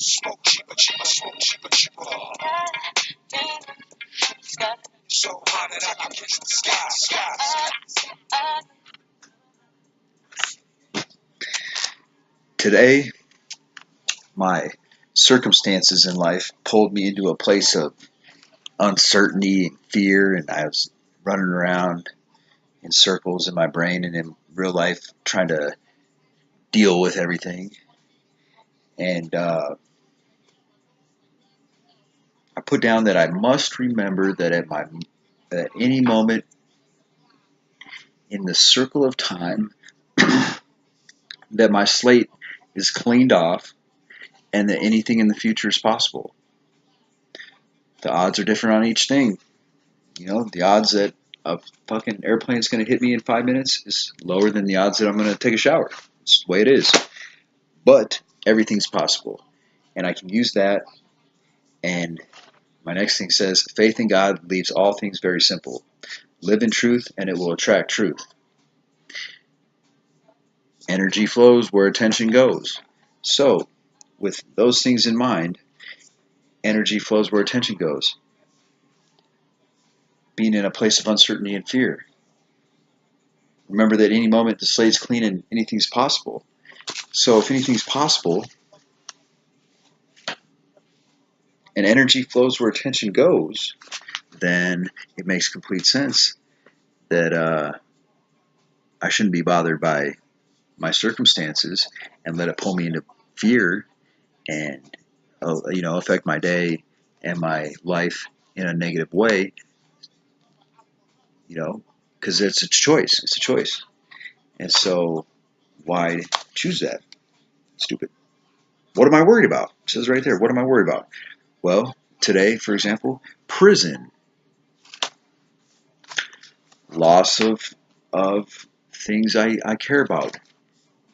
Smoke cheaper, cheaper, smoke cheaper, cheaper. So hot that I can catch the sky. Today, my circumstances in life pulled me into a place of uncertainty and fear, and I was running around in circles in my brain and in real life trying to deal with everything. And I put down that I must remember that at any moment in the circle of time that my slate is cleaned off and that anything in the future is possible. The odds are different on each thing. You know, the odds that a fucking airplane is going to hit me in 5 minutes is lower than the odds that I'm going to take a shower. It's the way it is. But everything's possible. And I can use that. And my next thing says, faith in God leaves all things very simple. Live in truth and it will attract truth. Energy flows where attention goes. So, with those things in mind, energy flows where attention goes. Being in a place of uncertainty and fear. Remember that any moment the slate's clean and anything's possible. So if anything's possible, and energy flows where attention goes, then it makes complete sense that I shouldn't be bothered by my circumstances and let it pull me into fear and affect my day and my life in a negative way. Because it's a choice. It's a choice, and so why choose that? Stupid. What am I worried about? It says right there. What am I worried about? Well, today, for example, prison. Loss of things I care about.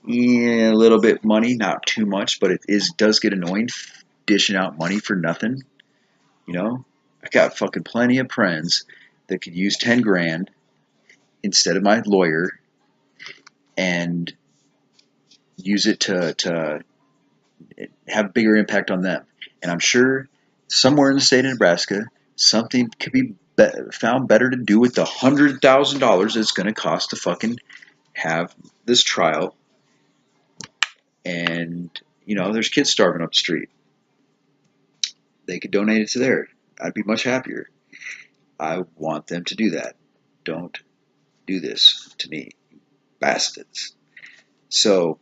Yeah, a little bit money, not too much, but does get annoying dishing out money for nothing. I got fucking plenty of friends that could use 10 grand instead of my lawyer and use it to have bigger impact on them. And I'm sure somewhere in the state of Nebraska, something could be found better to do with the $100,000 it's going to cost to fucking have this trial. And there's kids starving up the street. They could donate it to there. I'd be much happier. I want them to do that. Don't do this to me, bastards. So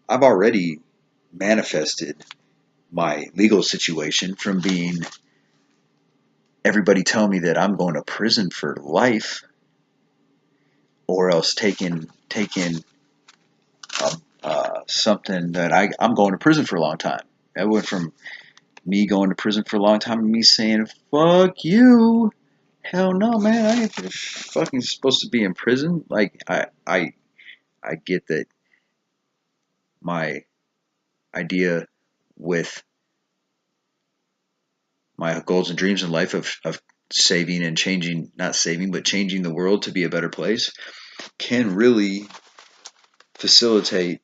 I've already manifested my legal situation from being everybody telling me that I'm going to prison for life, or else taking something that I'm going to prison for a long time. That went from me going to prison for a long time and me saying, fuck you. Hell no, man. I ain't fucking supposed to be in prison. Like, I get that my idea with my goals and dreams in life of saving and changing, not saving, but changing the world to be a better place can really facilitate,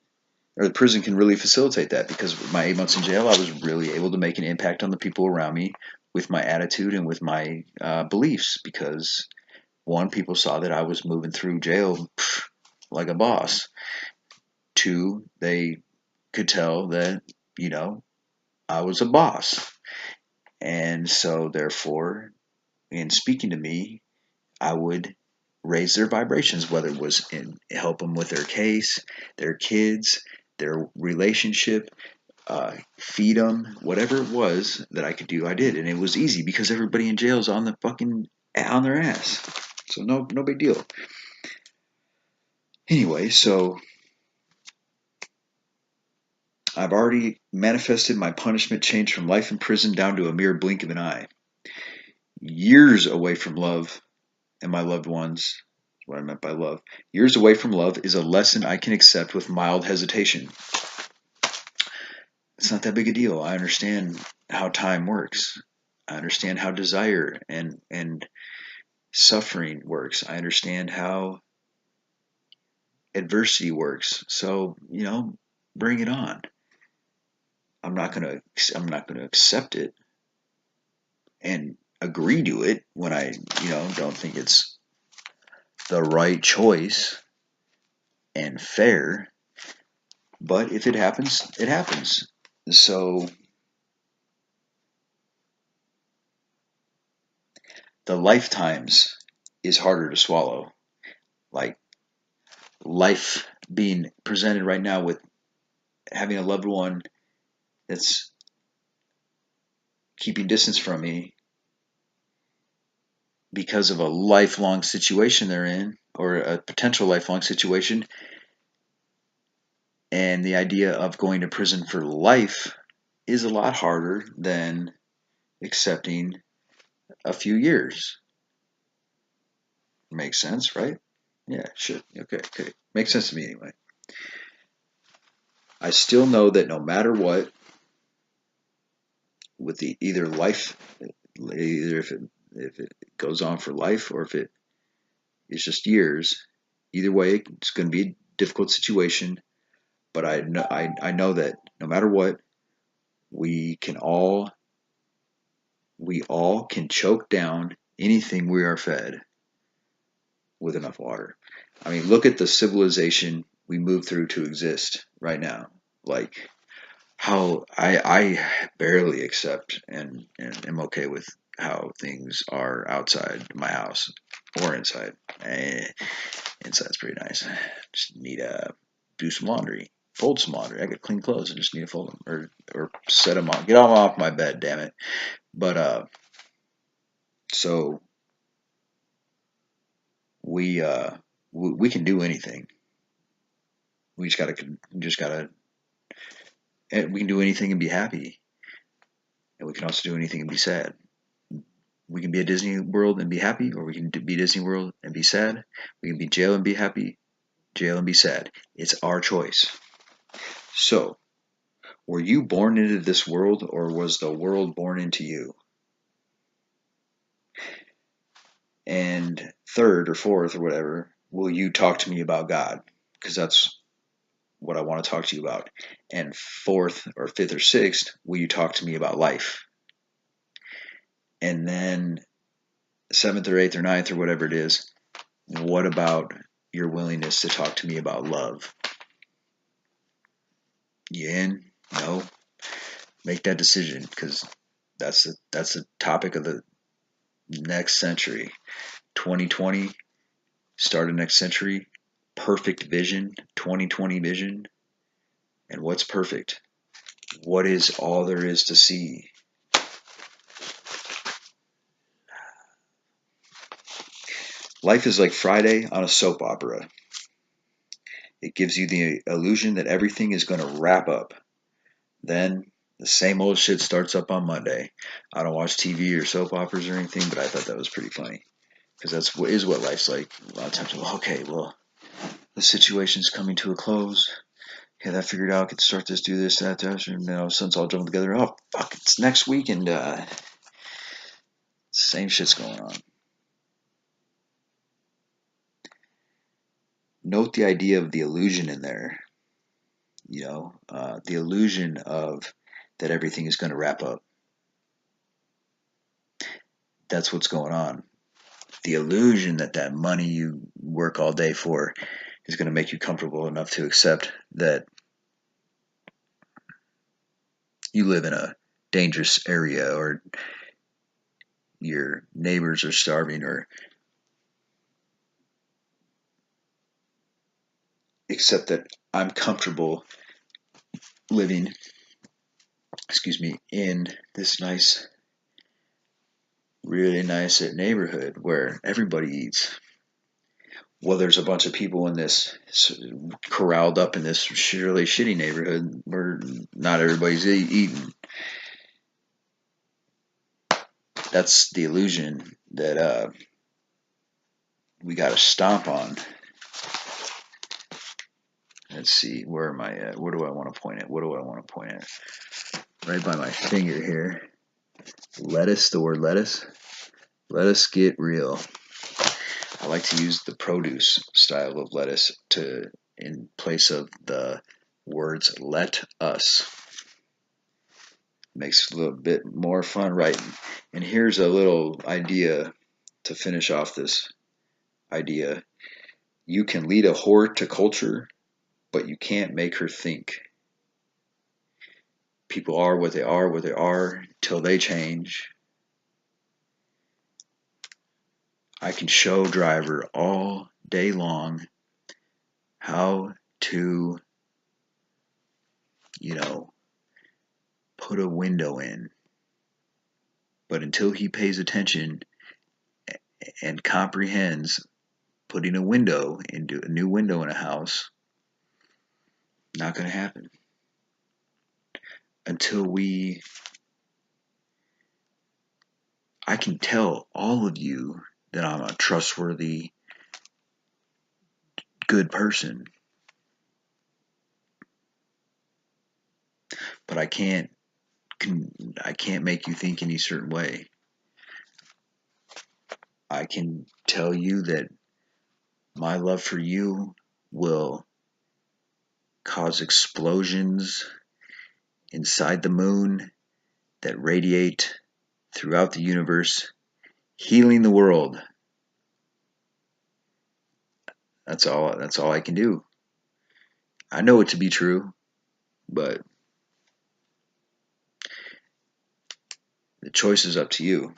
or the prison can really facilitate that, because with my 8 months in jail, I was really able to make an impact on the people around me with my attitude and with my beliefs, because one, people saw that I was moving through jail like a boss. Two, they could tell that, I was a boss. And so therefore, in speaking to me, I would raise their vibrations, whether it was in help them with their case, their kids, their relationship, feed them, whatever it was that I could do, I did. And it was easy because everybody in jail is on their ass. So no big deal. Anyway, so I've already manifested my punishment change from life in prison down to a mere blink of an eye. Years away from love and my loved ones, what I meant by love. Years away from love is a lesson I can accept with mild hesitation. It's not that big a deal. I understand how time works. I understand how desire and suffering works. I understand how adversity works. So, bring it on. I'm not gonna accept it and agree to it when I don't think it's the right choice and fair. But if it happens, it happens. So the lifetimes is harder to swallow. Like life being presented right now with having a loved one that's keeping distance from me because of a lifelong situation they're in, or a potential lifelong situation, and the idea of going to prison for life is a lot harder than accepting a few years. Makes sense, right? Yeah, sure. Okay. Makes sense to me anyway. I still know that no matter what, with the either life, either if it goes on for life or if it's just years, either way, it's going to be a difficult situation. But I know that no matter what, we can all can choke down anything we are fed with enough water. I mean, look at the civilization we move through to exist right now. Like how I barely accept and am okay with how things are outside my house or inside. Inside's pretty nice. Just need to do some laundry, fold some laundry. I got clean clothes. I just need to fold them or set them on. Get them off my bed, damn it. But so we we can do anything. We just gotta and we can do anything and be happy, and we can also do anything and be sad. We can be at Disney World and be happy, or we can be Disney World and be sad. We can be jail and be happy, jail and be sad. It's our choice. So, were you born into this world, or was the world born into you? And third or fourth or whatever, will you talk to me about God? Because that's what I want to talk to you about. And fourth or fifth or sixth, will you talk to me about life? And then seventh or eighth or ninth or whatever it is, what about your willingness to talk to me about love? You in? No? Make that decision, because that's the topic of the next century. 2020, start of next century, perfect vision, 2020 vision. And what's perfect? What is all there is to see? Life is like Friday on a soap opera. It gives you the illusion that everything is going to wrap up. Then the same old shit starts up on Monday. I don't watch TV or soap operas or anything, but I thought that was pretty funny, because that's what life's like. A lot of times, well, the situation's coming to a close. Okay, that figured out. I could start this, do this, that, and now since all jumbled together. Oh fuck! It's next week, and same shit's going on. Note the idea of the illusion in there. The illusion of that everything is going to wrap up. That's what's going on. The illusion that money you work all day for is going to make you comfortable enough to accept that you live in a dangerous area, or your neighbors are starving, or accept that I'm comfortable living, in this nice, really nice neighborhood where everybody eats. Well, there's a bunch of people in this corralled up in this really shitty neighborhood where not everybody's eating. That's the illusion that we got to stomp on. Let's see, where am I at? Where do I want to point at? What do I want to point at? Right by my finger here. Lettuce, the word lettuce. Let us get real. I like to use the produce style of lettuce in place of the words let us. makes it a little bit more fun writing. And here's a little idea to finish off this idea. You can lead a whore to culture, but you can't make her think. People are what they are till they change. I can show Driver all day long how to, put a window in. But until he pays attention and comprehends putting a new window in a house, not going to happen. I can tell all of you that I'm a trustworthy, good person, but I can't make you think any certain way. I can tell you that my love for you will cause explosions inside the moon that radiate throughout the universe, healing the world. That's all I can do. I know it to be true, but the choice is up to you.